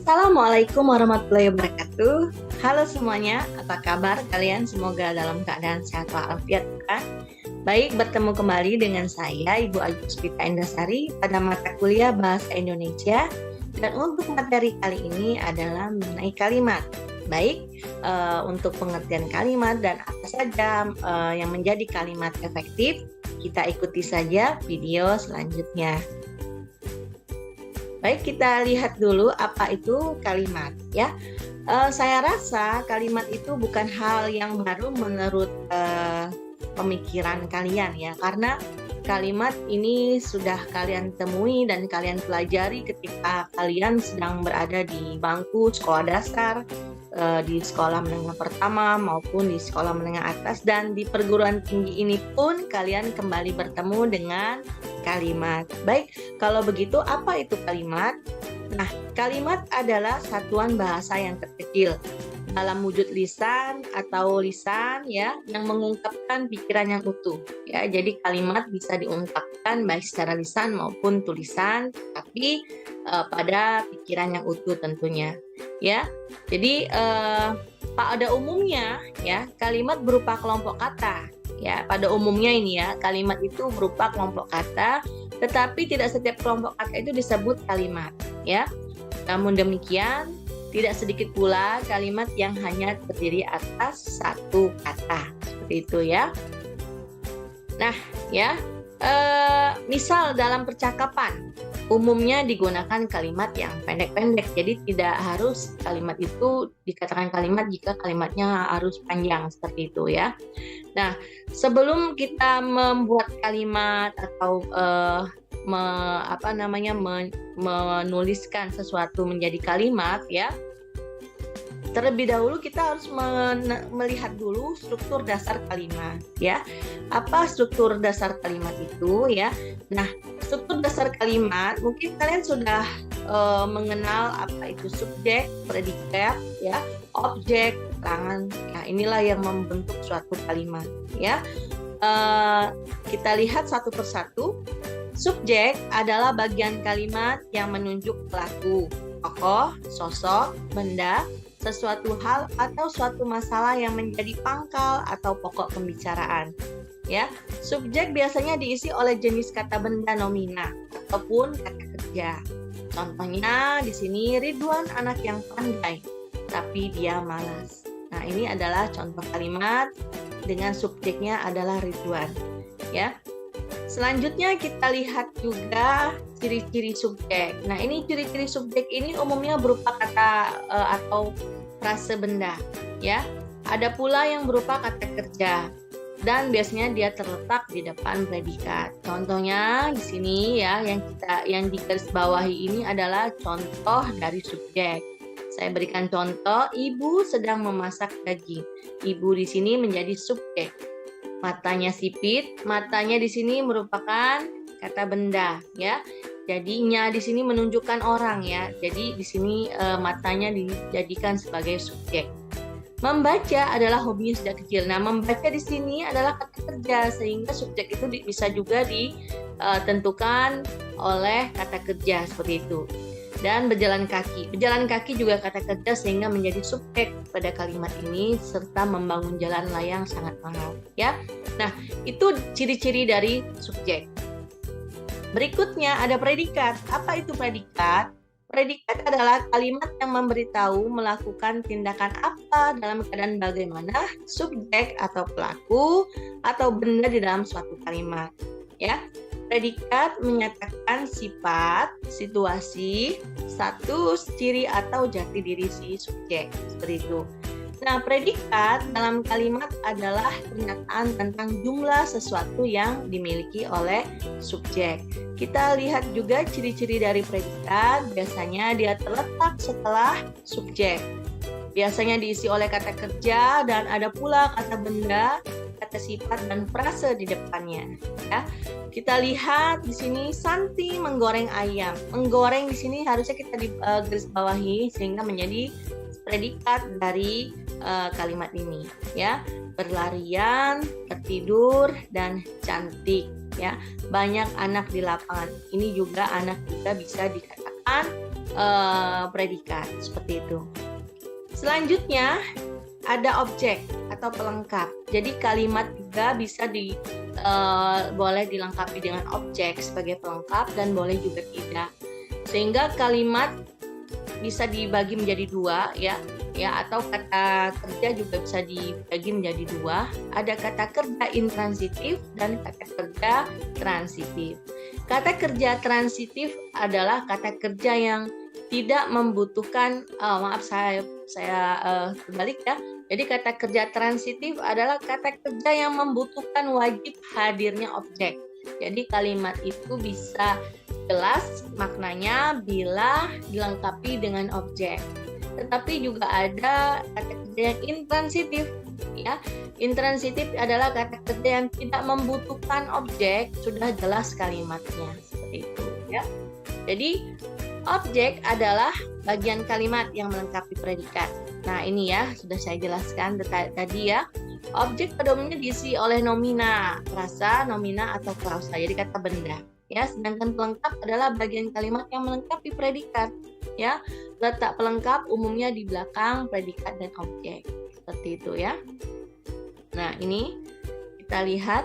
Assalamualaikum warahmatullahi wabarakatuh. Halo semuanya, apa kabar kalian? Semoga dalam keadaan sehat walafiat kan? Baik, bertemu kembali dengan saya Ibu Ayu Puspita Indasari pada mata kuliah Bahasa Indonesia. Dan untuk materi kali ini adalah mengenai kalimat. Baik, untuk pengertian kalimat dan apa saja yang menjadi kalimat efektif, kita ikuti saja video selanjutnya. Baik, kita lihat dulu apa itu kalimat ya. Saya rasa kalimat itu bukan hal yang baru menurut pemikiran kalian ya, karena kalimat ini sudah kalian temui dan kalian pelajari ketika kalian sedang berada di bangku sekolah dasar, di sekolah menengah pertama maupun di sekolah menengah atas, dan di perguruan tinggi ini pun kalian kembali bertemu dengan kalimat. Baik, kalau begitu apa itu kalimat? Nah, kalimat adalah satuan bahasa yang terkecil dalam wujud lisan atau lisan ya, yang mengungkapkan pikiran yang utuh ya. Jadi kalimat bisa diungkapkan baik secara lisan maupun tulisan, tapi pada pikiran yang utuh tentunya ya. Jadi pada umumnya ya, kalimat berupa kelompok kata ya. Pada umumnya ini ya, kalimat itu berupa kelompok kata, tetapi tidak setiap kelompok kata itu disebut kalimat ya. Namun demikian, tidak sedikit pula kalimat yang hanya terdiri atas satu kata, seperti itu ya. Nah ya, misal dalam percakapan umumnya digunakan kalimat yang pendek-pendek, jadi tidak harus kalimat itu dikatakan kalimat jika kalimatnya harus panjang, seperti itu ya. Nah, sebelum kita membuat kalimat atau menuliskan sesuatu menjadi kalimat ya, terlebih dahulu kita harus melihat dulu struktur dasar kalimat ya. Apa struktur dasar kalimat itu ya? Nah, struktur dasar kalimat mungkin kalian sudah mengenal apa itu subjek, predikat ya, objek, keterangan. Ya, inilah yang membentuk suatu kalimat ya. Kita lihat satu persatu. Subjek adalah bagian kalimat yang menunjuk pelaku, tokoh, sosok, benda, sesuatu hal atau suatu masalah yang menjadi pangkal atau pokok pembicaraan. Ya, subjek biasanya diisi oleh jenis kata benda nomina ataupun kata kerja. Contohnya di sini, Ridwan anak yang pandai, tapi dia malas. Nah, ini adalah contoh kalimat dengan subjeknya adalah Ridwan. Ya. Selanjutnya kita lihat juga ciri-ciri subjek. Nah, ini ciri-ciri subjek ini umumnya berupa kata atau frase benda, ya. Ada pula yang berupa kata kerja dan biasanya dia terletak di depan predikat. Contohnya di sini ya, yang digarisbawahi ini adalah contoh dari subjek. Saya berikan contoh, ibu sedang memasak daging. Ibu di sini menjadi subjek. Matanya sipit, matanya di sini merupakan kata benda ya. Jadinya di sini menunjukkan orang ya. Jadi di sini matanya dijadikan sebagai subjek. Membaca adalah hobinya sejak kecil. Nah, membaca di sini adalah kata kerja, sehingga subjek itu bisa juga ditentukan oleh kata kerja seperti itu. Dan berjalan kaki juga kata kerja, sehingga menjadi subjek pada kalimat ini, serta membangun jalan layang sangat mahal ya. Nah, itu ciri-ciri dari subjek. Berikutnya ada predikat. Apa itu predikat? Predikat adalah kalimat yang memberitahu melakukan tindakan apa dalam keadaan bagaimana subjek atau pelaku atau benda di dalam suatu kalimat ya. Predikat menyatakan sifat, situasi, status, ciri atau jati diri si subjek, seperti itu. Nah, predikat dalam kalimat adalah pernyataan tentang jumlah sesuatu yang dimiliki oleh subjek. Kita lihat juga ciri-ciri dari predikat, biasanya dia terletak setelah subjek. Biasanya diisi oleh kata kerja dan ada pula kata benda, kata sifat dan frase di depannya ya. Kita lihat di sini, Santi menggoreng ayam. Menggoreng di sini harusnya kita garis bawahi sehingga menjadi predikat dari kalimat ini ya. Berlarian, tertidur dan cantik ya. Banyak anak di lapangan. Ini juga anak juga bisa dikatakan predikat seperti itu. Selanjutnya ada objek atau pelengkap. Jadi kalimat juga bisa boleh dilengkapi dengan objek sebagai pelengkap dan boleh juga tidak. Sehingga kalimat bisa dibagi menjadi dua ya, atau kata kerja juga bisa dibagi menjadi dua. Ada kata kerja intransitif dan kata kerja transitif. Kata kerja transitif adalah kata kerja yang tidak membutuhkan, saya terbalik ya. Jadi kata kerja transitif adalah kata kerja yang membutuhkan wajib hadirnya objek. Jadi kalimat itu bisa jelas maknanya bila dilengkapi dengan objek. Tetapi juga ada kata kerja yang intransitif. Ya, intransitif adalah kata kerja yang tidak membutuhkan objek, sudah jelas kalimatnya seperti itu. Ya, jadi objek adalah bagian kalimat yang melengkapi predikat. Nah, ini ya sudah saya jelaskan tadi ya. Objek pada umumnya diisi oleh nomina, frasa, nomina atau klausa. Jadi kata benda. Ya, sedangkan pelengkap adalah bagian kalimat yang melengkapi predikat. Ya, letak pelengkap umumnya di belakang predikat dan objek. Seperti itu ya. Nah, ini kita lihat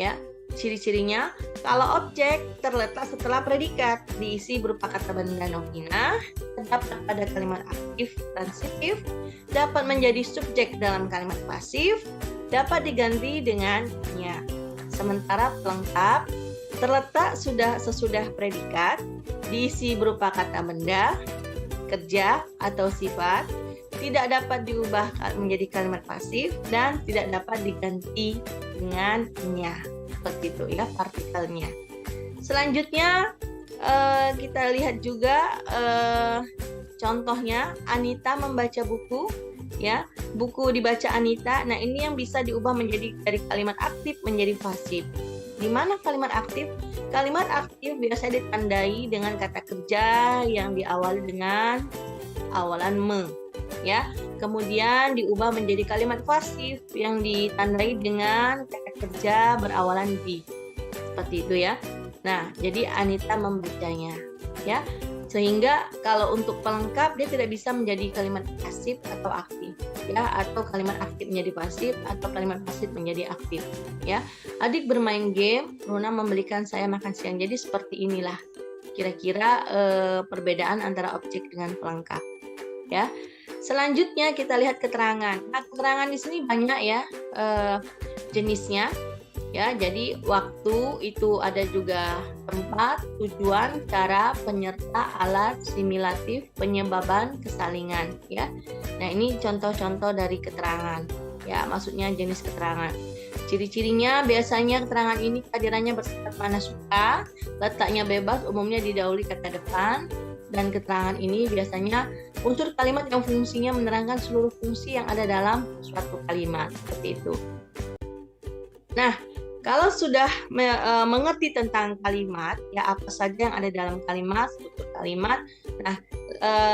ya. Ciri-cirinya, kalau objek terletak setelah predikat, diisi berupa kata benda nomina, terdapat pada kalimat aktif transitif, dapat menjadi subjek dalam kalimat pasif, dapat diganti dengan nya. Sementara pelengkap terletak sesudah predikat, diisi berupa kata benda, kerja atau sifat, tidak dapat diubah menjadi kalimat pasif dan tidak dapat diganti dengan nya. Seperti itu ya partikelnya. Selanjutnya kita lihat juga contohnya Anita membaca buku ya, buku dibaca Anita. Nah, ini yang bisa diubah menjadi dari kalimat aktif menjadi pasif. Di mana kalimat aktif? Kalimat aktif biasanya ditandai dengan kata kerja yang diawali dengan awalan me ya. Kemudian diubah menjadi kalimat pasif yang ditandai dengan kata kerja berawalan di. Seperti itu ya. Nah, jadi Anita membacanya ya. Sehingga kalau untuk pelengkap dia tidak bisa menjadi kalimat pasif atau aktif ya, atau kalimat aktif menjadi pasif atau kalimat pasif menjadi aktif ya. Adik bermain game, Runa membelikan saya makan siang. Jadi seperti inilah kira-kira perbedaan antara objek dengan pelengkap ya. Selanjutnya kita lihat keterangan. Nah, keterangan di sini banyak ya jenisnya ya. Jadi waktu itu ada juga tempat, tujuan, cara, penyerta, alat, simulatif, penyebaban, kesalingan ya. Nah, ini contoh-contoh dari keterangan ya, maksudnya jenis keterangan. Ciri-cirinya biasanya keterangan ini kehadirannya bersifat mana suka, letaknya bebas, umumnya didahului kata depan. Dan keterangan ini biasanya unsur kalimat yang fungsinya menerangkan seluruh fungsi yang ada dalam suatu kalimat, seperti itu. Nah, kalau sudah mengerti tentang kalimat, ya apa saja yang ada dalam kalimat, struktur kalimat. Nah,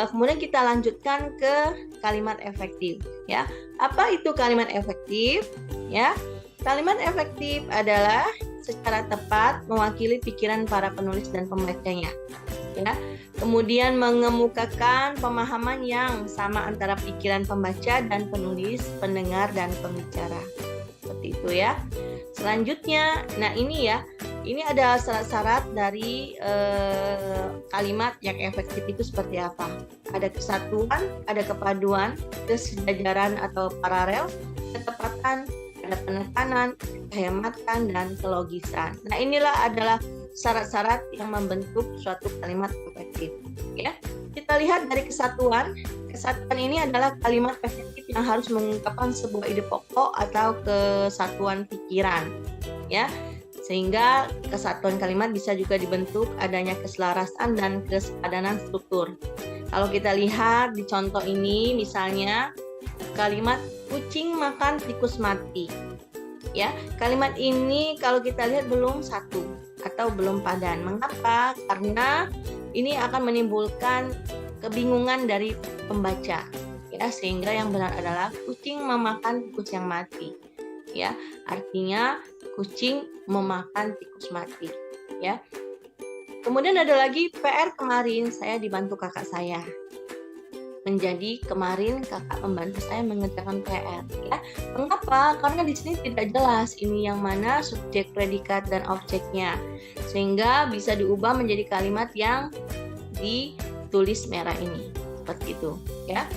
kemudian kita lanjutkan ke kalimat efektif, ya. Apa itu kalimat efektif? Ya, kalimat efektif adalah secara tepat mewakili pikiran para penulis dan pembacanya, ya. Kemudian mengemukakan pemahaman yang sama antara pikiran pembaca dan penulis, pendengar dan pembicara. Seperti itu ya. Selanjutnya, nah ini ya, ini ada syarat-syarat dari kalimat yang efektif itu seperti apa. Ada kesatuan, ada kepaduan, kesejajaran atau paralel, ketepatan, ada penekanan, kehematan, dan kelogisan. Nah, inilah adalah syarat-syarat yang membentuk suatu kalimat efektif ya. Kita lihat dari kesatuan. Kesatuan ini adalah kalimat efektif yang harus mengungkapkan sebuah ide pokok atau kesatuan pikiran ya. Sehingga kesatuan kalimat bisa juga dibentuk adanya keselarasan dan kesepadanan struktur. Kalau kita lihat di contoh ini misalnya kalimat kucing makan tikus mati. Ya, kalimat ini kalau kita lihat belum satu atau belum padan. Mengapa? Karena ini akan menimbulkan kebingungan dari pembaca. Ya, sehingga yang benar adalah kucing memakan tikus yang mati. Ya, artinya kucing memakan tikus mati. Ya. Kemudian ada lagi PR kemarin saya dibantu kakak saya. Menjadi kemarin kakak membantu saya mengerjakan PR, ya. Mengapa? Karena di sini tidak jelas ini yang mana subjek, predikat, dan objeknya, sehingga bisa diubah menjadi kalimat yang ditulis merah ini, seperti itu, ya.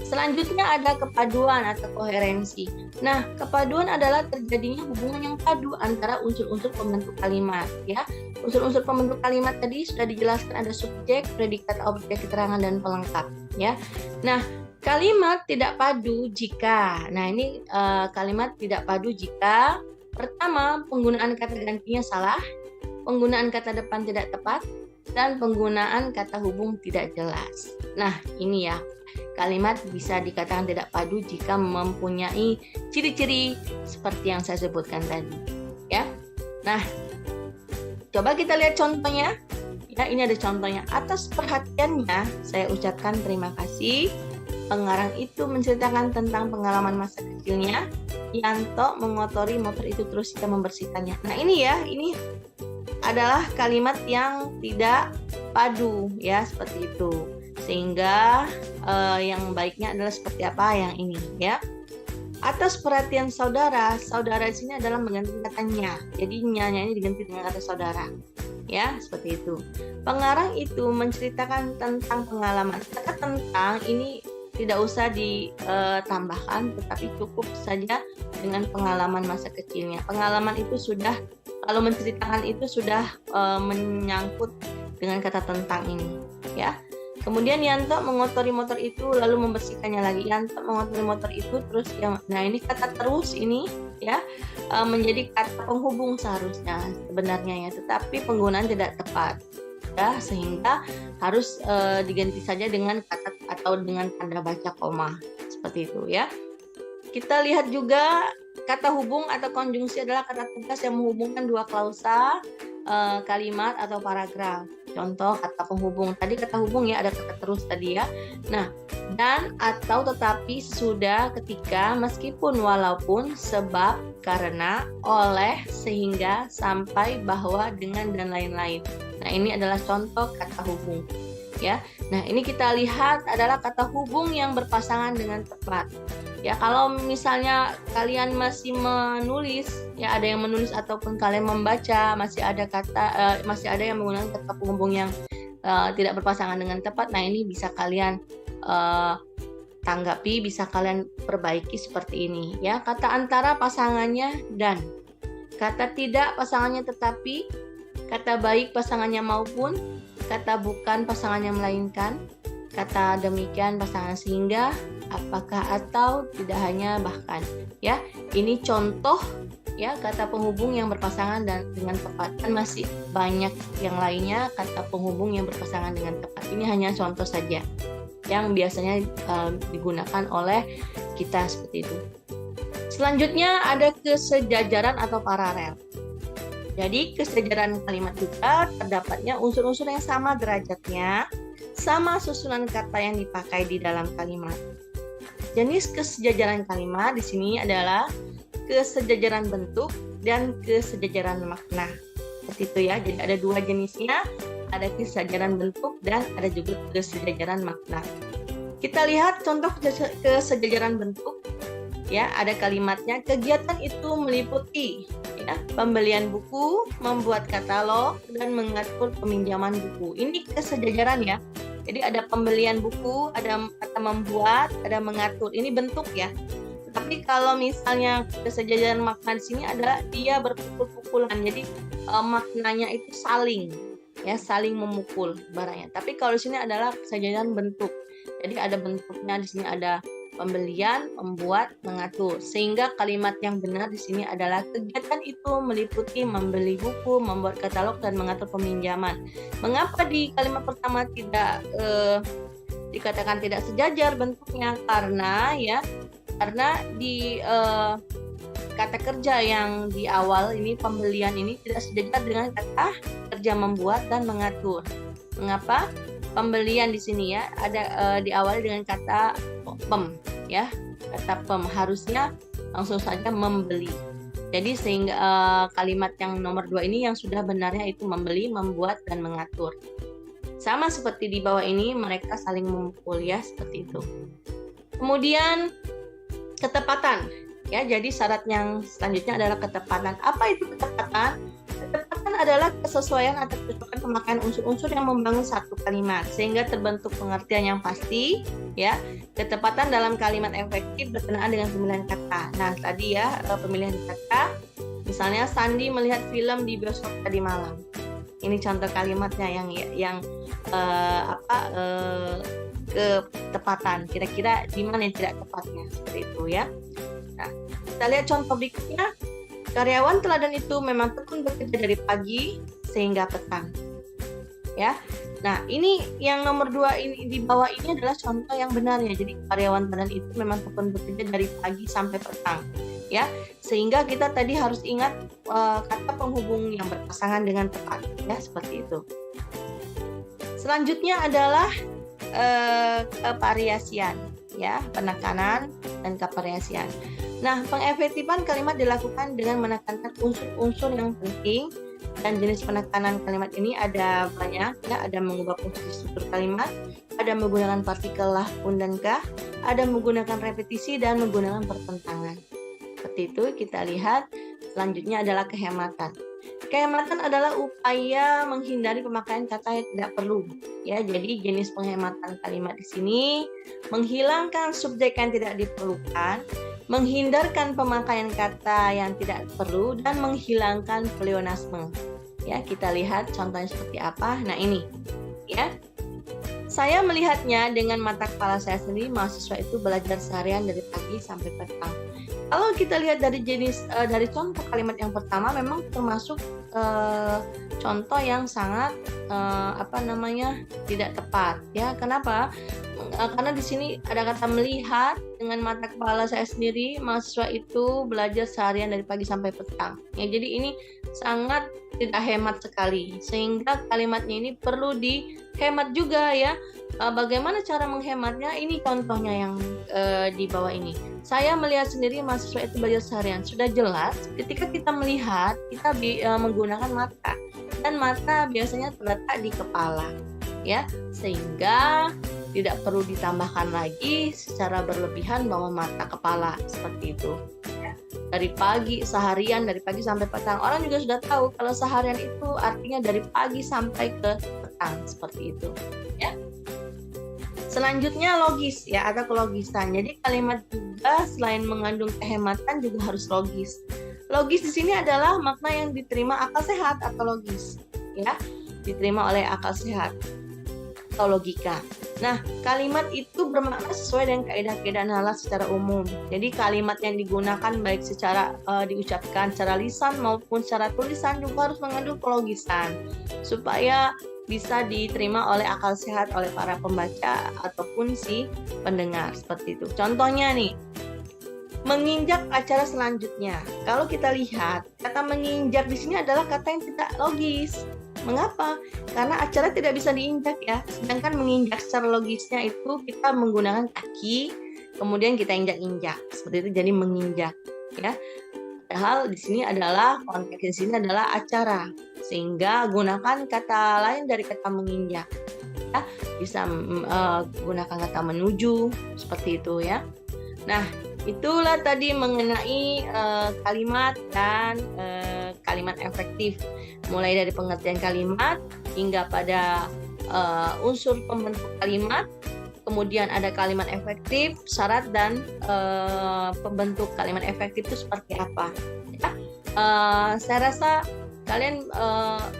Selanjutnya ada kepaduan atau koherensi. Nah, kepaduan adalah terjadinya hubungan yang padu antara unsur-unsur pembentuk kalimat, ya. Unsur-unsur pembentuk kalimat tadi sudah dijelaskan, ada subjek, predikat, objek, keterangan, dan pelengkap, ya. Nah, kalimat tidak padu jika, nah ini kalimat tidak padu jika pertama penggunaan kata gantinya salah, penggunaan kata depan tidak tepat, dan penggunaan kata hubung tidak jelas. Nah, ini ya, kalimat bisa dikatakan tidak padu jika mempunyai ciri-ciri seperti yang saya sebutkan tadi, ya. Nah, coba kita lihat contohnya. Ya, ini ada contohnya. Atas perhatiannya, saya ucapkan terima kasih. Pengarang itu menceritakan tentang pengalaman masa kecilnya. Yanto mengotori motor itu terus kita membersihkannya. Nah, ini ya, ini adalah kalimat yang tidak padu, ya, seperti itu. Sehingga yang baiknya adalah seperti apa yang ini, ya. Atas perhatian saudara, saudara di sini adalah mengganti katanya. Jadi nyanya ini diganti dengan kata saudara. Ya, seperti itu. Pengarang itu menceritakan tentang pengalaman. Kata tentang ini tidak usah ditambahkan, tetapi cukup saja dengan pengalaman masa kecilnya. Pengalaman itu sudah, kalau menceritakan itu sudah menyangkut dengan kata tentang ini, ya. Kemudian Yanto mengotori motor itu lalu membersihkannya lagi. Yanto mengotori motor itu terus yang, nah ini kata terus ini, ya, menjadi kata penghubung seharusnya sebenarnya, ya, tetapi penggunaan tidak tepat, ya, sehingga harus diganti saja dengan kata atau dengan tanda baca koma, seperti itu, ya. Kita lihat juga kata hubung atau konjungsi adalah kata tugas yang menghubungkan dua klausa, kalimat atau paragraf. Contoh kata penghubung tadi, kata hubung ya, ada kata terus tadi, ya. Nah, dan, atau, tetapi, sudah, ketika, meskipun, walaupun, sebab, karena, oleh, sehingga, sampai, bahwa, dengan, dan lain-lain. Nah, ini adalah contoh kata hubung, ya. Nah, ini kita lihat adalah kata hubung yang berpasangan dengan tepat. Ya, kalau misalnya kalian masih menulis, ya, ada yang menulis ataupun kalian membaca, masih ada yang menggunakan kata penghubung yang tidak berpasangan dengan tepat. Nah, ini bisa kalian tanggapi, bisa kalian perbaiki seperti ini, ya. Kata antara pasangannya dan, kata tidak pasangannya tetapi, kata baik pasangannya maupun, kata bukan pasangannya melainkan, kata demikian pasangan sehingga, apakah atau, tidak hanya, bahkan, ya. Ini contoh, ya, kata penghubung yang berpasangan dan dengan tepat. Kan masih banyak yang lainnya kata penghubung yang berpasangan dengan tepat. Ini hanya contoh saja yang biasanya digunakan oleh kita seperti itu. Selanjutnya ada kesejajaran atau paralel. Jadi kesejajaran kalimat juga terdapatnya unsur-unsur yang sama derajatnya, sama susunan kata yang dipakai di dalam kalimat. Jenis kesejajaran kalimat di sini adalah kesejajaran bentuk dan kesejajaran makna. Seperti itu, ya. Jadi ada dua jenisnya, ada kesejajaran bentuk dan ada juga kesejajaran makna. Kita lihat contoh kesejajaran bentuk, ya. Ada kalimatnya, kegiatan itu meliputi, ya, pembelian buku, membuat katalog, dan mengatur peminjaman buku. Ini kesejajaran, ya. Jadi ada pembelian buku, ada kata membuat, ada mengatur. Ini bentuk, ya. Tapi kalau misalnya kesejajaran makna di sini adalah dia berpukul-pukulan. Jadi maknanya itu saling, ya, saling memukul barangnya. Tapi kalau di sini adalah kesejajaran bentuk. Jadi ada bentuknya di sini, ada pembelian, membuat, mengatur. Sehingga kalimat yang benar di sini adalah kegiatan itu meliputi membeli buku, membuat katalog, dan mengatur peminjaman. Mengapa di kalimat pertama tidak dikatakan tidak sejajar bentuknya? Karena di kata kerja yang di awal ini, pembelian ini tidak sejajar dengan kata kerja membuat dan mengatur. Mengapa? Pembelian di sini, ya, ada diawali dengan kata pem, ya, kata pem, harusnya langsung saja membeli. Jadi sehingga kalimat yang nomor 2 ini yang sudah benarnya itu membeli, membuat, dan mengatur. Sama seperti di bawah ini, mereka saling memukul ya, seperti itu. Kemudian ketepatan ya. Jadi syarat yang selanjutnya adalah ketepatan. Apa itu ketepatan? Ketepatan adalah kesesuaian atau kecocokan pemakaian unsur-unsur yang membangun satu kalimat sehingga terbentuk pengertian yang pasti ya. Ketepatan dalam kalimat efektif berkenaan dengan pemilihan kata. Nah, tadi ya pemilihan kata. Misalnya Sandi melihat film di bioskop tadi malam. Ini contoh kalimatnya yang ketepatan. Kira-kira di mana yang tidak tepatnya seperti itu ya. Nah, kita lihat contoh berikutnya. Karyawan teladan itu memang tekun bekerja dari pagi sehingga petang. Ya. Nah, ini yang nomor 2 ini di bawah ini adalah contoh yang benarnya. Jadi karyawan teladan itu memang tekun bekerja dari pagi sampai petang. Ya. Sehingga kita tadi harus ingat kata penghubung yang berpasangan dengan tepat ya, seperti itu. Selanjutnya adalah kevariasian ya, penekanan dan kevariasian. Nah, pengefektifan kalimat dilakukan dengan menekankan unsur-unsur yang penting, dan jenis penekanan kalimat ini ada banyak ya, ada mengubah fungsi struktur kalimat, ada menggunakan partikel lah, pun dan kah, ada menggunakan repetisi dan menggunakan pertentangan. Seperti itu. Kita lihat selanjutnya adalah kehematan. Kehematan adalah upaya menghindari pemakaian kata yang tidak perlu. Ya, jadi jenis penghematan kalimat di sini menghilangkan subjek yang tidak diperlukan, menghindarkan pemakaian kata yang tidak perlu, dan menghilangkan pleonasme. Ya, kita lihat contohnya seperti apa. Nah, ini ya. Saya melihatnya dengan mata kepala saya sendiri, mahasiswa itu belajar seharian dari pagi sampai petang. Kalau kita lihat dari dari contoh kalimat yang pertama, memang termasuk contoh yang sangat tidak tepat ya. Kenapa? Karena di sini ada kata melihat dengan mata kepala saya sendiri, mahasiswa itu belajar seharian dari pagi sampai petang. Ya, jadi ini sangat tidak hemat sekali, sehingga kalimatnya ini perlu dihemat juga ya. Bagaimana cara menghematnya? Ini contohnya yang di bawah ini. Saya melihat sendiri mahasiswa itu belajar seharian. Sudah jelas ketika kita melihat, kita menggunakan mata, dan mata biasanya terletak di kepala ya, sehingga tidak perlu ditambahkan lagi secara berlebihan bahwa mata kepala, seperti itu ya. Dari pagi seharian, dari pagi sampai petang, orang juga sudah tahu kalau seharian itu artinya dari pagi sampai ke petang, seperti itu ya. Selanjutnya logis ya, ada kelogisan. Jadi kalimat juga selain mengandung kehematan juga harus logis. Logis di sini adalah makna yang diterima akal sehat atau logis ya, diterima oleh akal sehat atau logika. Nah, kalimat itu bermakna sesuai dengan kaidah-kaidah nalar secara umum. Jadi kalimat yang digunakan baik secara diucapkan secara lisan maupun secara tulisan juga harus mengandung kelogisan supaya bisa diterima oleh akal sehat oleh para pembaca ataupun si pendengar, seperti itu. Contohnya nih, menginjak acara selanjutnya. Kalau kita lihat, kata menginjak di sini adalah kata yang tidak logis. Mengapa? Karena acara tidak bisa diinjak ya. Sedangkan menginjak secara logisnya itu kita menggunakan kaki, kemudian kita injak-injak. Seperti itu, jadi menginjak ya. Padahal di sini adalah konteks di sini adalah acara. Sehingga gunakan kata lain dari kata menginjak. Ya, bisa gunakan kata menuju, seperti itu ya. Nah, itulah tadi mengenai kalimat dan kalimat efektif. Mulai dari pengertian kalimat hingga pada unsur pembentuk kalimat. Kemudian ada kalimat efektif, syarat dan pembentuk kalimat efektif itu seperti apa. Ya, saya rasa kalian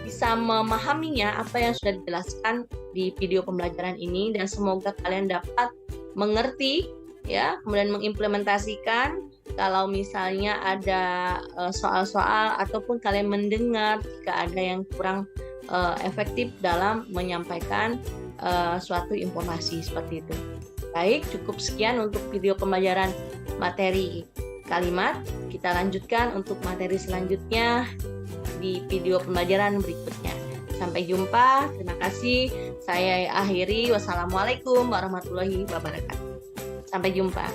bisa memahaminya apa yang sudah dijelaskan di video pembelajaran ini, dan semoga kalian dapat mengerti ya, kemudian mengimplementasikan. Kalau misalnya ada soal-soal ataupun kalian mendengar jika ada yang kurang efektif dalam menyampaikan suatu informasi, seperti itu. Baik, cukup sekian untuk video pembelajaran materi kalimat. Kita lanjutkan untuk materi selanjutnya di video pembelajaran berikutnya. Sampai jumpa. Terima kasih. Saya akhiri. Wassalamualaikum warahmatullahi wabarakatuh. Sampai jumpa.